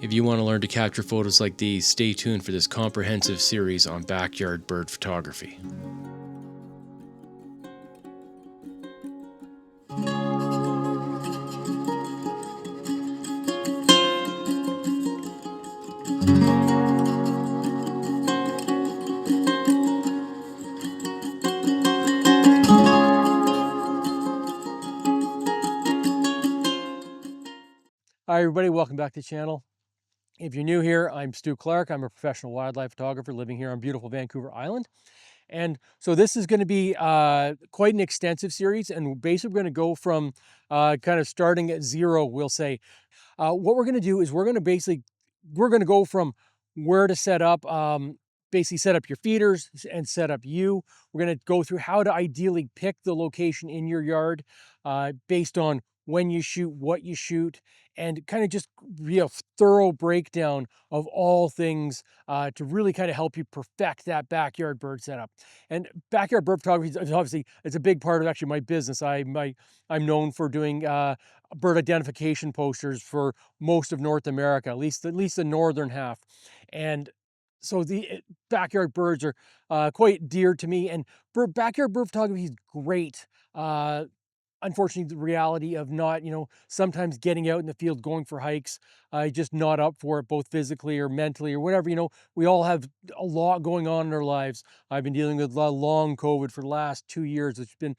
If you want to learn to capture photos like these, stay tuned for this comprehensive series on backyard bird photography. Hi everybody, welcome back to the channel. If you're new here, I'm Stu Clark. I'm a professional wildlife photographer living here on beautiful Vancouver Island. And so this is going to be quite an extensive series, and basically we're going to go from kind of starting at zero, we'll say. What we're going to do is we're going to go from where to set up, basically set up your feeders and set up you. We're going to go through how to ideally pick the location in your yard based on when you shoot, what you shoot, and kind of just be a thorough breakdown of all things to really kind of help you perfect that backyard bird setup. And backyard bird photography is obviously, it's a big part of actually my business. I'm known for doing bird identification posters for most of North America, at least the northern half. And so the backyard birds are quite dear to me, and backyard bird photography is great. Unfortunately, the reality of not, sometimes getting out in the field, going for hikes, just not up for it, both physically or mentally or whatever. We all have a lot going on in our lives. I've been dealing with long COVID for the last 2 years. It's been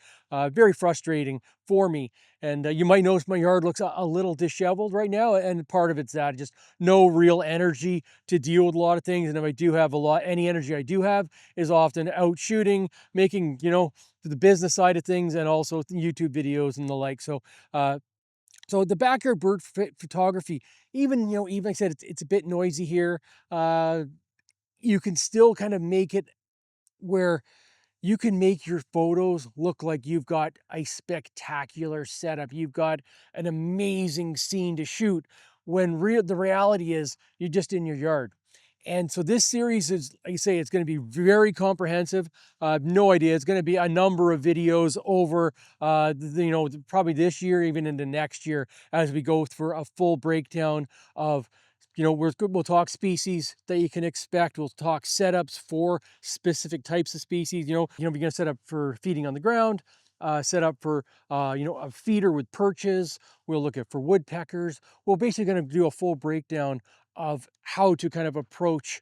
very frustrating for me. And you might notice my yard looks a little disheveled right now. And part of it's that just no real energy to deal with a lot of things. And if I do have any energy I do have is often out shooting, making, the business side of things, and also YouTube videos and the like. So, so the backyard bird photography, even even like I said, it's a bit noisy here. You can still kind of make it where you can make your photos look like you've got a spectacular setup. You've got an amazing scene to shoot when the reality is you're just in your yard. And so this series is, like I say, it's going to be very comprehensive. No idea. It's going to be a number of videos over, probably this year, even into next year, as we go through a full breakdown of, we'll talk species that you can expect. We'll talk setups for specific types of species. We're going to set up for feeding on the ground, set up for, a feeder with perches. We'll look at for woodpeckers. We're basically going to do a full breakdown of how to kind of approach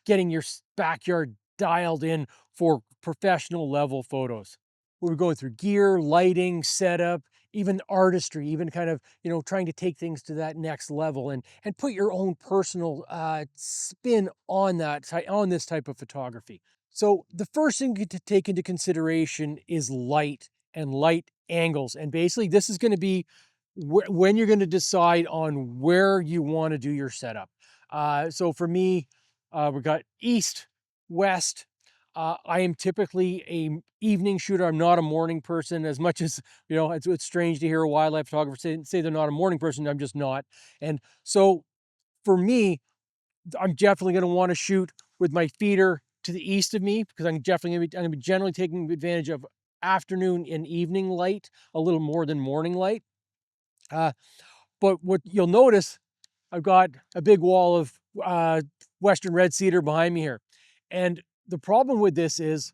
getting your backyard dialed in for professional level photos. We're going through gear, lighting, setup, even artistry, even kind of, trying to take things to that next level and put your own personal spin on this type of photography. So the first thing to take into consideration is light and light angles. And basically this is going to be when you're going to decide on where you want to do your setup. So for me, we've got east, west. I am typically a evening shooter. I'm not a morning person, as much as, it's strange to hear a wildlife photographer say they're not a morning person. I'm just not. And so for me, I'm definitely going to want to shoot with my feeder to the east of me, because I'm definitely going to be generally taking advantage of afternoon and evening light a little more than morning light. But what you'll notice, I've got a big wall of Western red cedar behind me here. And the problem with this is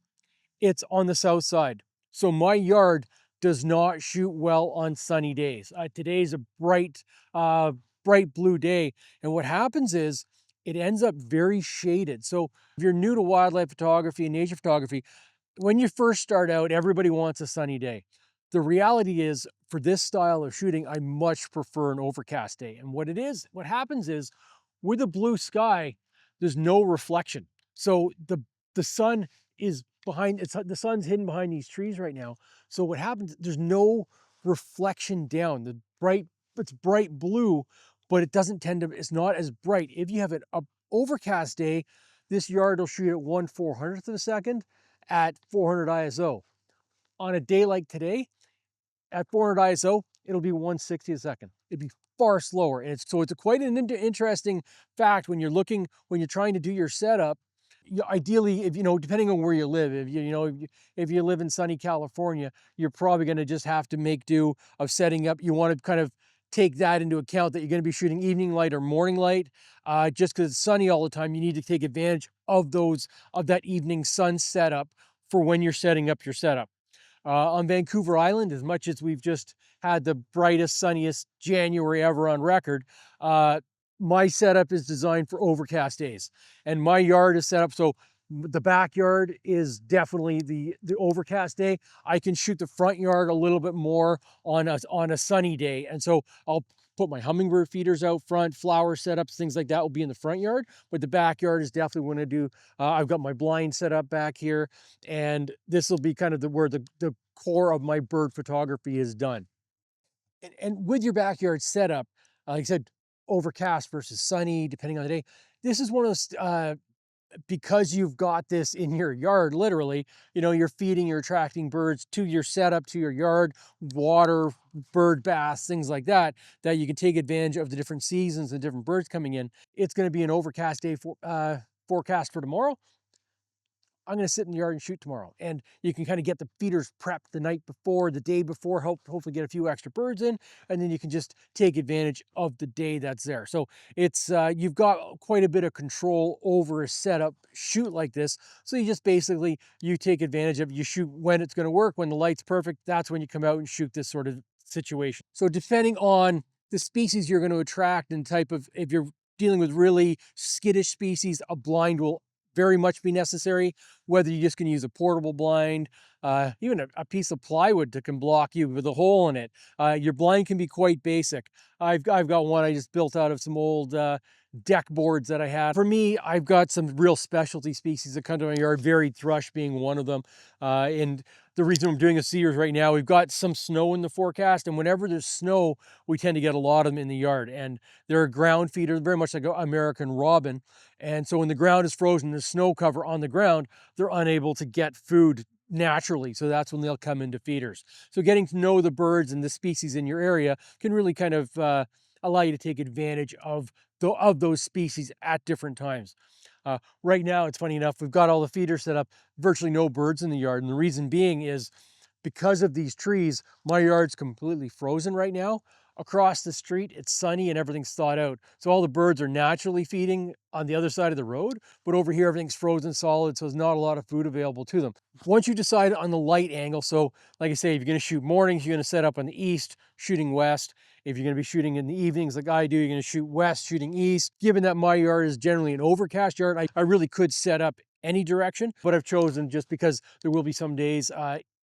it's on the south side. So my yard does not shoot well on sunny days. Today's a bright blue day. And what happens is it ends up very shaded. So if you're new to wildlife photography and nature photography, when you first start out, everybody wants a sunny day. The reality is, for this style of shooting, I much prefer an overcast day. And what happens is, with a blue sky, there's no reflection. So the sun is the sun's hidden behind these trees right now. So what happens, there's no reflection down. It's bright blue, but it's not as bright. If you have an overcast day, this yard will shoot at 1/400th of a second at 400 ISO. On a day like today, at 400 ISO, it'll be 1/60th a second. It'd be far slower. And it's quite an interesting fact when you're trying to do your setup. Ideally, if depending on where you live, if you live in sunny California, you're probably going to just have to make do of setting up. You want to kind of take that into account, that you're going to be shooting evening light or morning light. Just because it's sunny all the time, you need to take advantage of that evening sun setup for when you're setting up your setup. On Vancouver Island, as much as we've just had the brightest, sunniest January ever on record, my setup is designed for overcast days. And my yard is set up so the backyard is definitely the overcast day. I can shoot the front yard a little bit more on a sunny day. And so I'll put my hummingbird feeders out front, flower setups, things like that will be in the front yard. But the backyard is definitely when I do. I've got my blind set up back here, and this will be kind of where the core of my bird photography is done. And with your backyard setup, like I said, overcast versus sunny, depending on the day. This is one of those, because you've got this in your yard, literally, you're feeding, you're attracting birds to your setup, to your yard, water, bird baths, things like that, that you can take advantage of the different seasons and different birds coming in. It's going to be an overcast day forecast for tomorrow. I'm going to sit in the yard and shoot tomorrow. And you can kind of get the feeders prepped the night before, the day before, hopefully get a few extra birds in, and then you can just take advantage of the day that's there. So it's you've got quite a bit of control over a setup shoot like this. So you just basically, you take advantage of, you shoot when it's going to work, when the light's perfect, that's when you come out and shoot this sort of situation. So depending on the species you're going to attract and type of, if you're dealing with really skittish species, a blind will very much be necessary, whether you're just going to use a portable blind, even a piece of plywood that can block you with a hole in it. Your blind can be quite basic. I've got one I just built out of some old deck boards that I had. For me, I've got some real specialty species that come to my yard, varied thrush being one of them. And the reason I'm doing a series right now, we've got some snow in the forecast, and whenever there's snow, we tend to get a lot of them in the yard. And they're a ground feeder, very much like an American robin. And so when the ground is frozen, there's snow cover on the ground, they're unable to get food naturally. So that's when they'll come into feeders. So getting to know the birds and the species in your area can really kind of allow you to take advantage of those species at different times. Right now, it's funny enough, we've got all the feeders set up, virtually no birds in the yard. And the reason being is because of these trees, my yard's completely frozen right now. Across the street, it's sunny and everything's thawed out. So all the birds are naturally feeding on the other side of the road, but over here, everything's frozen solid, so there's not a lot of food available to them. Once you decide on the light angle, so like I say, if you're gonna shoot mornings, you're gonna set up on the east, shooting west. If you're gonna be shooting in the evenings like I do, you're gonna shoot west, shooting east. Given that my yard is generally an overcast yard, I really could set up any direction, but I've chosen, just because there will be some days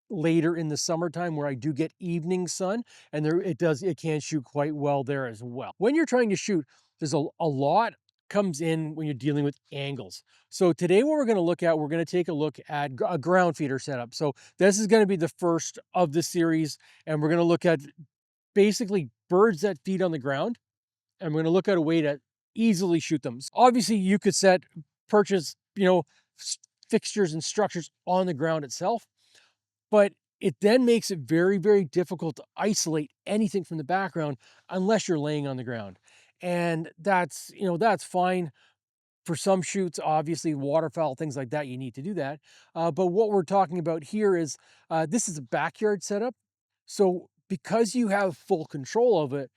later in the summertime where I do get evening sun, and it can shoot quite well there as well. When you're trying to shoot, there's a lot comes in when you're dealing with angles. So today what we're going to look at, we're going to take a look at a ground feeder setup. So this is going to be the first of the series, and we're going to look at basically birds that feed on the ground, and we're going to look at a way to easily shoot them. So obviously you could purchase, fixtures and structures on the ground itself, but it then makes it very, very difficult to isolate anything from the background unless you're laying on the ground. And that's fine for some shoots, obviously waterfowl, things like that, you need to do that. But what we're talking about here is, this is a backyard setup. So because you have full control of it,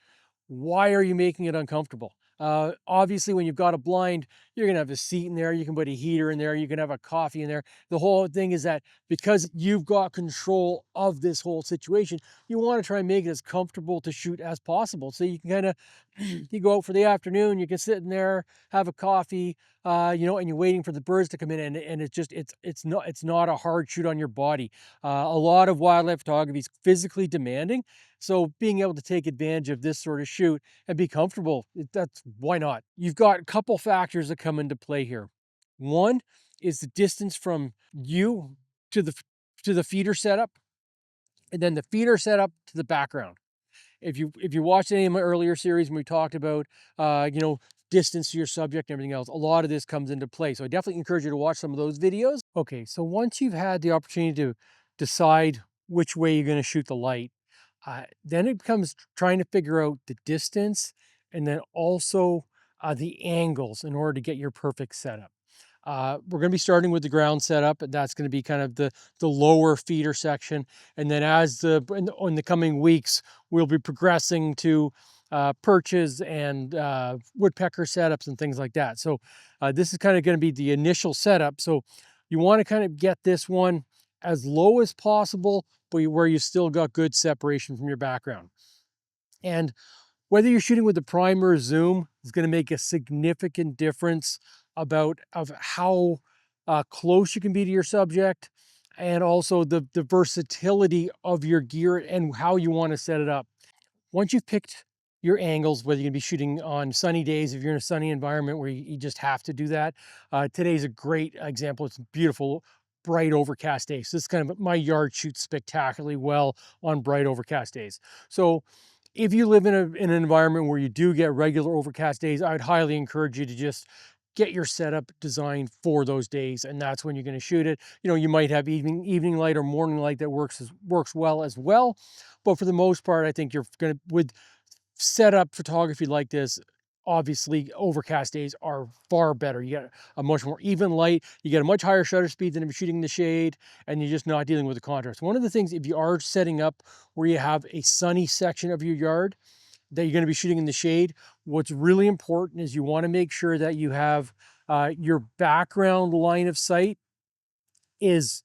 why are you making it uncomfortable? Obviously, when you've got a blind, you're going to have a seat in there. You can put a heater in there. You can have a coffee in there. The whole thing is that because you've got control of this whole situation, you want to try and make it as comfortable to shoot as possible. So you can kind of, you go out for the afternoon, you can sit in there, have a coffee, and you're waiting for the birds to come in, and it's not a hard shoot on your body. A lot of wildlife photography is physically demanding. So being able to take advantage of this sort of shoot and be comfortable, that's why not? You've got a couple factors that come into play here. One is the distance from you to the feeder setup, and then the feeder setup to the background. If you watched any of my earlier series when we talked about distance to your subject and everything else, a lot of this comes into play. So I definitely encourage you to watch some of those videos. Okay, so once you've had the opportunity to decide which way you're going to shoot the light, then it becomes trying to figure out the distance, and then also the angles in order to get your perfect setup. We're going to be starting with the ground setup, and that's going to be kind of the lower feeder section. And then in the coming weeks, we'll be progressing to perches and woodpecker setups and things like that. So this is kind of going to be the initial setup. So you want to kind of get this one as low as possible, but where you still got good separation from your background. And whether you're shooting with the primer or zoom is going to make a significant difference of how close you can be to your subject, and also the versatility of your gear and how you want to set it up. Once you've picked your angles, whether you're going to be shooting on sunny days, if you're in a sunny environment where you just have to do that. Today's a great example. It's beautiful, bright overcast days. So this kind of, my yard shoots spectacularly well on bright overcast days. So if you live in an environment where you do get regular overcast days, I'd highly encourage you to just get your setup designed for those days, and that's when you're going to shoot it. You know, you might have evening light or morning light that works well as well, but for the most part, I think you're going to, with setup photography like this, obviously overcast days are far better. You get a much more even light, you get a much higher shutter speed than if you're shooting in the shade, and you're just not dealing with the contrast. One of the things, if you are setting up where you have a sunny section of your yard that you're going to be shooting in the shade, what's really important is you want to make sure that you have your background line of sight is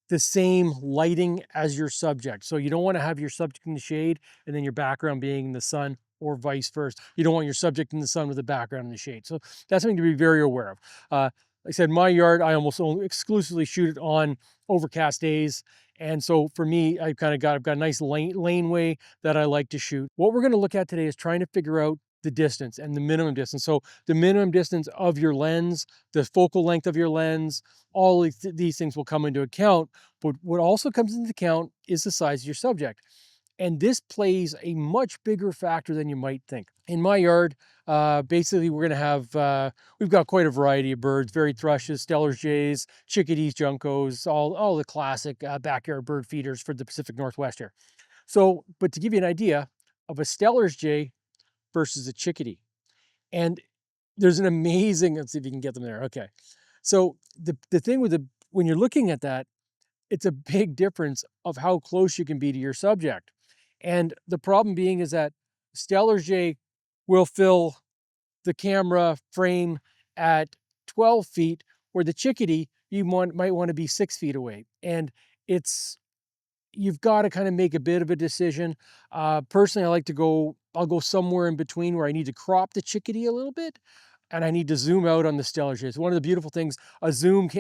the same lighting as your subject. So you don't want to have your subject in the shade and then your background being in the sun, or vice versa. You don't want your subject in the sun with the background in the shade. So that's something to be very aware of. Like I said, my yard, I almost only exclusively shoot it on overcast days. And so for me, I've got a nice laneway that I like to shoot. What we're going to look at today is trying to figure out the distance and the minimum distance. So the minimum distance of your lens, the focal length of your lens, all these things will come into account. But what also comes into account is the size of your subject. And this plays a much bigger factor than you might think. In my yard, basically we're gonna have, we've got quite a variety of birds, varied thrushes, Steller's jays, chickadees, juncos, all the classic backyard bird feeders for the Pacific Northwest here. So, but to give you an idea of a Steller's jay versus a chickadee, and there's an amazing, let's see if you can get them there. Okay. So the thing with when you're looking at that, it's a big difference of how close you can be to your subject. And the problem being is that Steller's jay will fill the camera frame at 12 feet, where the chickadee, might want to be 6 feet away. And it's, you've got to kind of make a bit of a decision. Personally, I'll go somewhere in between where I need to crop the chickadee a little bit, and I need to zoom out on the Steller's jay. It's one of the beautiful things, a zoom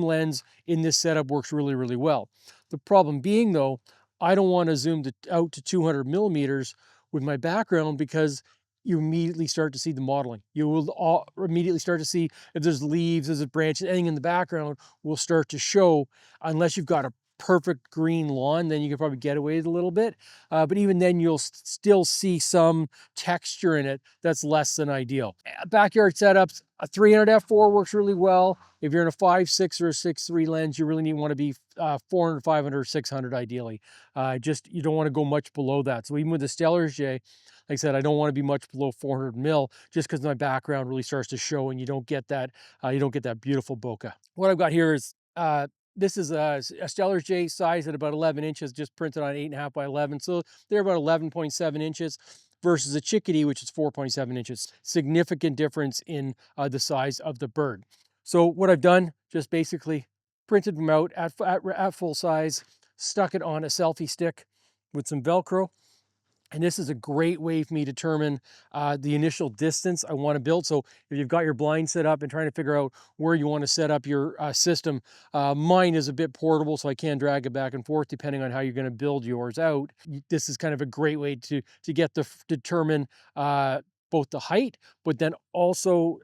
lens in this setup works really, really well. The problem being though, I don't want to zoom out to 200 millimeters with my background, because you immediately start to see the modeling. You will immediately start to see if there's leaves, there's branches, anything in the background will start to show, unless you've got a perfect green lawn, then you can probably get away with a little bit. But even then you'll still see some texture in it that's less than ideal. Backyard setups, a 300 f4 works really well. If you're in a 5.6 or a 6.3 lens, you really want to be 400, 500, or 600 ideally. You don't want to go much below that. So even with the Steller's jay, like I said, I don't want to be much below 400 mil, just because my background really starts to show and you don't get that beautiful bokeh. What I've got here is this is a Steller's jay size at about 11 inches, just printed on 8.5 by 11. So they're about 11.7 inches versus a chickadee, which is 4.7 inches. Significant difference in the size of the bird. So what I've done, just basically printed them out at full size, stuck it on a selfie stick with some Velcro. And this is a great way for me to determine the initial distance I want to build. So if you've got your blind set up and trying to figure out where you want to set up your system, mine is a bit portable, so I can drag it back and forth depending on how you're going to build yours out. This is kind of a great way to determine both the height, but then also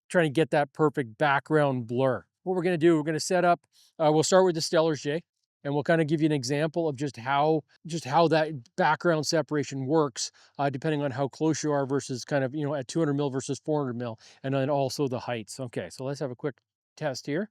trying to get that perfect background blur. What we're going to do, we're going to set up, we'll start with the Steller's jay, and we'll kind of give you an example of just how that background separation works, depending on how close you are versus kind of, at 200 mil versus 400 mil, and then also the heights. Okay, so let's have a quick test here.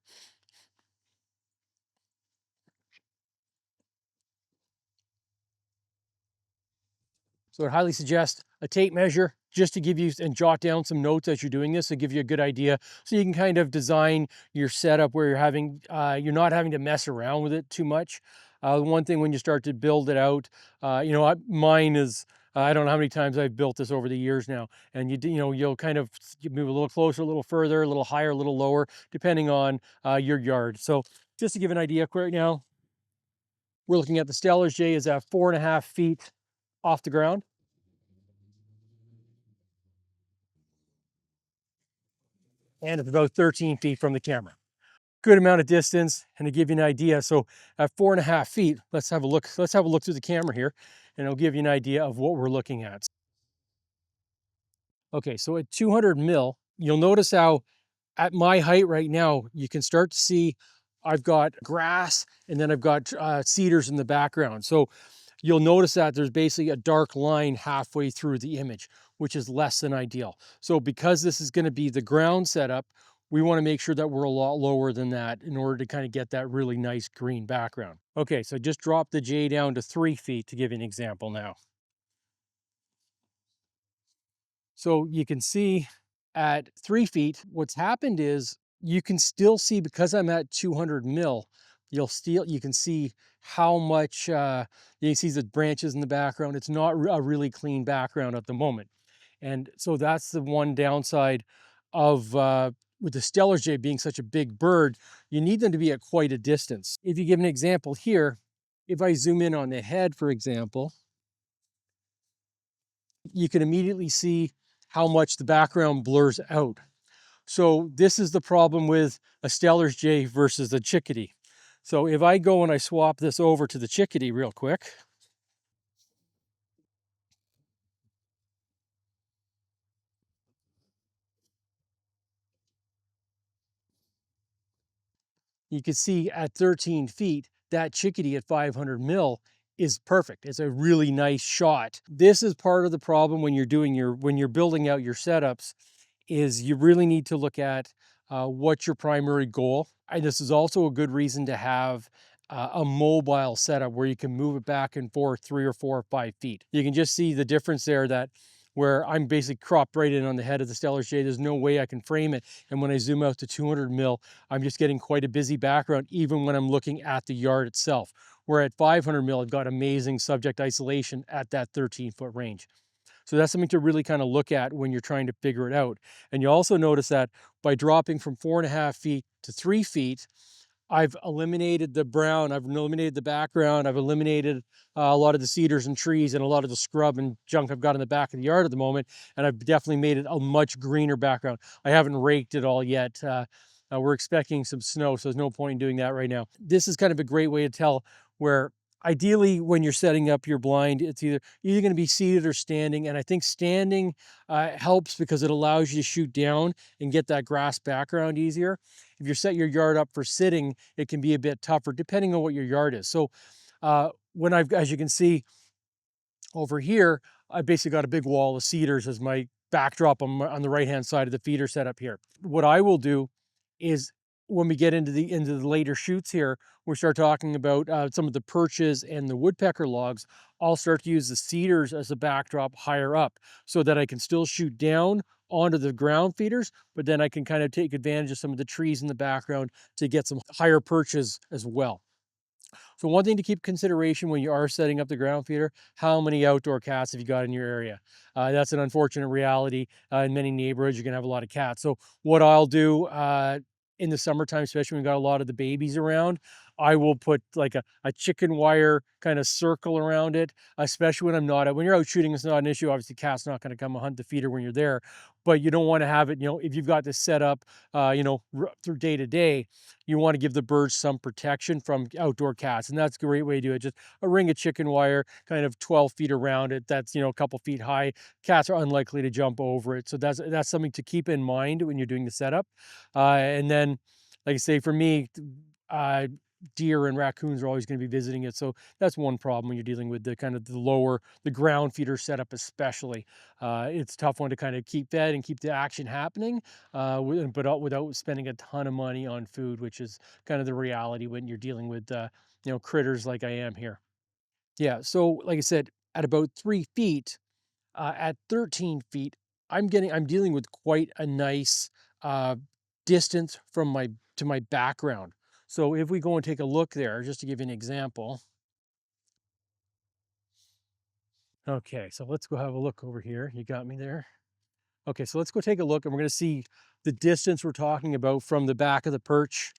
So I highly suggest a tape measure, just to give you and jot down some notes as you're doing this, to give you a good idea, so you can kind of design your setup where you're not having to mess around with it too much. One thing when you start to build it out, mine is I don't know how many times I've built this over the years now, and you know, you'll kind of you move a little closer, a little further, a little higher, a little lower, depending on your yard. So just to give an idea, right now, we're looking at the Stellar's Jay is at 4.5 feet off the ground. And it's about 13 feet from the camera. Good amount of distance, and to give you an idea, so at 4.5 feet, let's have a look. Let's have a look through the camera here, and it'll give you an idea of what we're looking at. Okay, so at 200 mil, you'll notice how at my height right now, you can start to see I've got grass and then I've got cedars in the background. So you'll notice that there's basically a dark line halfway through the image, which is less than ideal. So because this is going to be the ground setup, we want to make sure that we're a lot lower than that in order to kind of get that really nice green background. Okay, so just drop the J down to 3 feet to give you an example now. So you can see at 3 feet, what's happened is you can still see, because I'm at 200 mil, you can see how much, you can see the branches in the background. It's not a really clean background at the moment. And so that's the one downside of, with the Stellar's Jay being such a big bird, you need them to be at quite a distance. If you give an example here, if I zoom in on the head, for example, you can immediately see how much the background blurs out. So this is the problem with a Stellar's Jay versus a chickadee. So if I go and I swap this over to the chickadee real quick, you can see at 13 feet, that chickadee at 500 mil is perfect. It's a really nice shot. This is part of the problem when you're doing when you're building out your setups, is you really need to look at what's your primary goal. And this is also a good reason to have a mobile setup where you can move it back and forth 3 or 4 or 5 feet. You can just see the difference there, that where I'm basically cropped right in on the head of the Stellar's Jay, there's no way I can frame it. And when I zoom out to 200 mil, I'm just getting quite a busy background, even when I'm looking at the yard itself. Where at 500 mil, I've got amazing subject isolation at that 13-foot range. So that's something to really kind of look at when you're trying to figure it out. And you also notice that by dropping from 4.5 feet to 3 feet, I've eliminated the brown, I've eliminated the background, I've eliminated a lot of the cedars and trees and a lot of the scrub and junk I've got in the back of the yard at the moment. And I've definitely made it a much greener background. I haven't raked it all yet. We're expecting some snow, so there's no point in doing that right now. This is kind of a great way to tell where ideally when you're setting up your blind, it's either going to be seated or standing. And I think standing helps because it allows you to shoot down and get that grass background easier. If you set your yard up for sitting, it can be a bit tougher depending on what your yard is. So when as you can see over here, I basically got a big wall of cedars as my backdrop on the right-hand side of the feeder setup here. What I will do is when we get into the later shoots here, we start talking about some of the perches and the woodpecker logs. I'll start to use the cedars as a backdrop higher up so that I can still shoot down onto the ground feeders, but then I can kind of take advantage of some of the trees in the background to get some higher perches as well. So one thing to keep consideration when you are setting up the ground feeder, how many outdoor cats have you got in your area? That's an unfortunate reality. In many neighborhoods, you're gonna have a lot of cats. So what I'll do in the summertime, especially when we got a lot of the babies around, I will put like a chicken wire kind of circle around it, especially when I'm not out. When you're out shooting, it's not an issue. Obviously, cat's not gonna come hunt the feeder when you're there, but you don't wanna have it, if you've got this set up, through day to day, you want to give the birds some protection from outdoor cats. And that's a great way to do it. Just a ring of chicken wire, kind of 12 feet around it. That's, a couple feet high. Cats are unlikely to jump over it. So that's something to keep in mind when you're doing the setup. And then, like I say, for me, uh, deer and raccoons are always going to be visiting it. So that's one problem when you're dealing with the kind of the ground feeder setup, especially. It's a tough one to kind of keep fed and keep the action happening, but without spending a ton of money on food, which is kind of the reality when you're dealing with, critters like I am here. Yeah. So like I said, at about 3 feet, at 13 feet, I'm dealing with quite a nice uh, distance from my background. So if we go and take a look there, just to give you an example, Okay, so let's go have a look over here. You got me there. Okay, so let's go take a look and we're going to see the distance we're talking about from the back of the perch.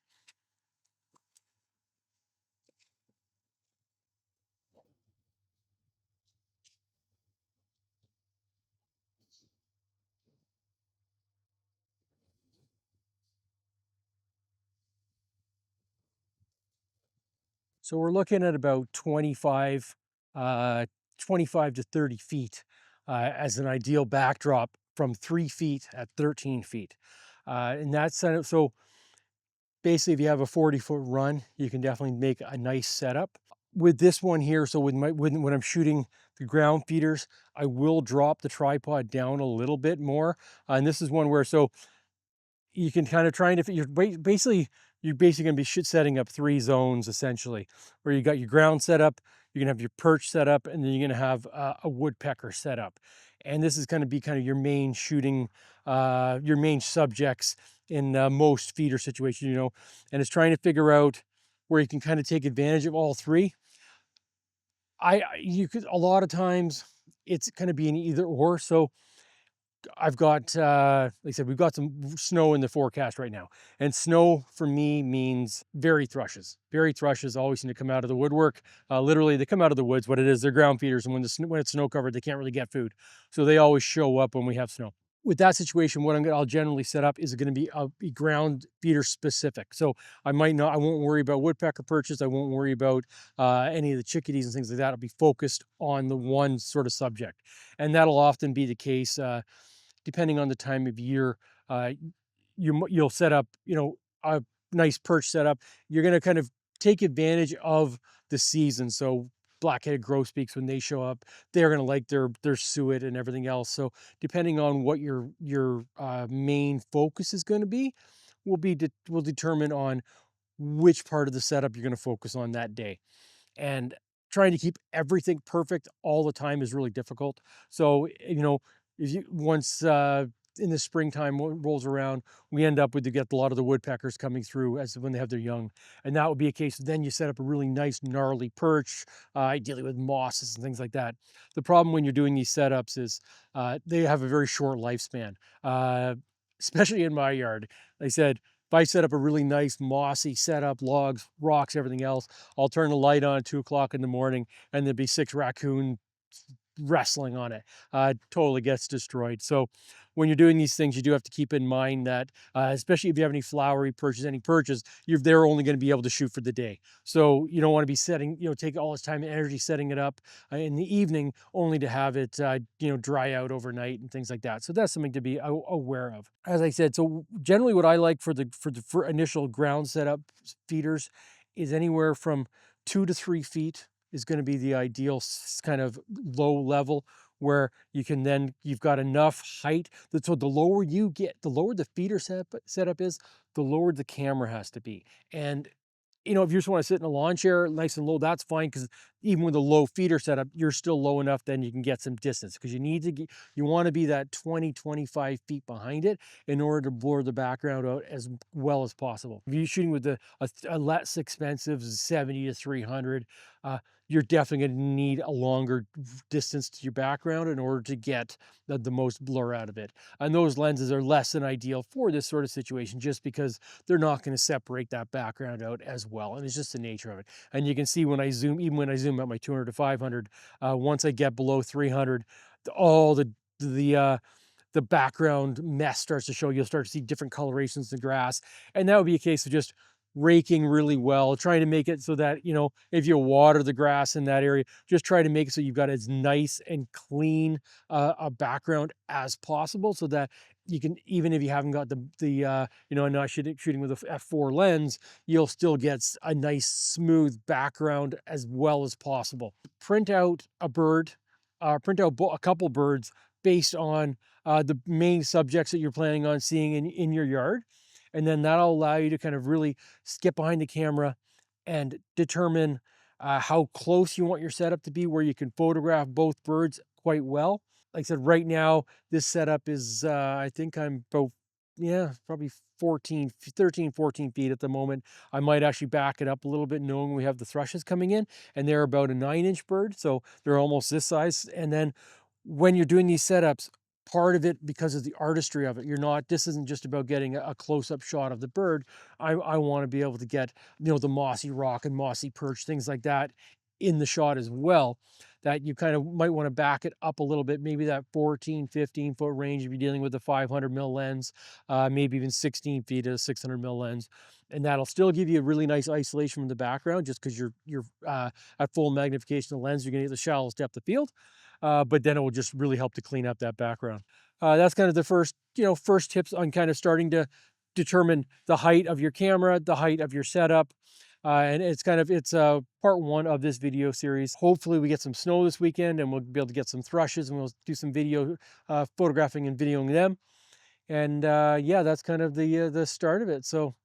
So we're looking at about uh, 25 to 30 feet as an ideal backdrop from 3 feet at 13 feet. And that's so basically, if you have a 40-foot run, you can definitely make a nice setup. With this one here, so when I'm shooting the ground feeders, I will drop the tripod down a little bit more. And this is one where you can kind of try and you're basically going to be setting up 3 zones essentially, where you got your ground set up, you're going to have your perch set up, and then you're going to have a woodpecker set up. And this is going to be kind of your main shooting, your main subjects in most feeder situations, and it's trying to figure out where you can kind of take advantage of all 3. You could, a lot of times it's going to be an either or. So I've got, like I said, we've got some snow in the forecast right now. And snow for me means berry thrushes. Berry thrushes always seem to come out of the woodwork. Literally, they come out of the woods. What it is, they're ground feeders. And when it's snow covered, they can't really get food. So they always show up when we have snow. With that situation, I'll generally set up is going to be ground feeder specific. So I won't worry about woodpecker perches. I won't worry about any of the chickadees and things like that. I'll be focused on the one sort of subject. And that'll often be the case. Depending on the time of year, uh, you'll set up, a nice perch setup. You're going to kind of take advantage of the season. So black-headed grosbeaks, when they show up, they're going to like their suet and everything else. So depending on what your main focus is going to be, will determine on which part of the setup you're going to focus on that day. And trying to keep everything perfect all the time is really difficult. So, if you once in the springtime rolls around, we end up with to get a lot of the woodpeckers coming through as when they have their young, and that would be a case. Then you set up a really nice gnarly perch, ideally with mosses and things like that. The problem when you're doing these setups is they have a very short lifespan, uh, especially in my yard. Like I said, if I set up a really nice mossy setup, logs, rocks, everything else, I'll turn the light on at 2 o'clock in the morning and there'll be 6 raccoon wrestling on it. Totally gets destroyed. So when you're doing these things, you do have to keep in mind that, especially if you have any flowery perches, any perches, they're only going to be able to shoot for the day. So you don't want to be take all this time and energy setting it up in the evening, only to have it, dry out overnight and things like that. So that's something to be aware of. As I said, so generally what I like for initial ground setup feeders is anywhere from 2 to 3 feet is going to be the ideal kind of low level, where you've got enough height that, so the lower you get, the lower the feeder setup is, the lower the camera has to be. And if you just want to sit in a lawn chair nice and low, that's fine, because even with a low feeder setup, you're still low enough, then you can get some distance, because you want to be that 20-25 feet behind it in order to blur the background out as well as possible. If you're shooting with a less expensive 70 to 300, you're definitely going to need a longer distance to your background in order to get the most blur out of it. And those lenses are less than ideal for this sort of situation, just because they're not going to separate that background out as well. And it's just the nature of it. And you can see even when I zoom out my 200 to 500, once I get below 300, all the background mess starts to show. You'll start to see different colorations in the grass. And that would be a case of just raking really well, trying to make it so that, if you water the grass in that area, just try to make it so you've got as nice and clean a background as possible, so that you can, even if you haven't got not shooting with a f4 lens, you'll still get a nice smooth background as well as possible. Print out a bird, print out a couple birds based on the main subjects that you're planning on seeing in your yard. And then that'll allow you to kind of really get behind the camera and determine how close you want your setup to be, where you can photograph both birds quite well. Like I said, right now, this setup is, I think I'm about yeah, probably 13, 14 feet at the moment. I might actually back it up a little bit knowing we have the thrushes coming in, and they're about a 9-inch bird, so they're almost this size. And then when you're doing these setups, part of it, because of the artistry of it, you're not, this isn't just about getting a close-up shot of the bird. I want to be able to get, the mossy rock and mossy perch, things like that in the shot as well, that you kind of might want to back it up a little bit, maybe that 14, 15 foot range if you're dealing with the 500 mil lens, maybe even 16 feet at a 600 mil lens. And that'll still give you a really nice isolation from the background, just because you're at full magnification of the lens, you're gonna get the shallowest depth of field. But then it will just really help to clean up that background. That's kind of the first tips on kind of starting to determine the height of your camera, the height of your setup. And it's part one of this video series. Hopefully we get some snow this weekend and we'll be able to get some thrushes, and we'll do some video photographing and videoing them. And yeah, that's kind of the start of it. So,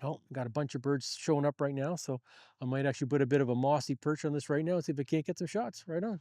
oh, got a bunch of birds showing up right now. So I might actually put a bit of a mossy perch on this right now and see if I can't get some shots. Right on.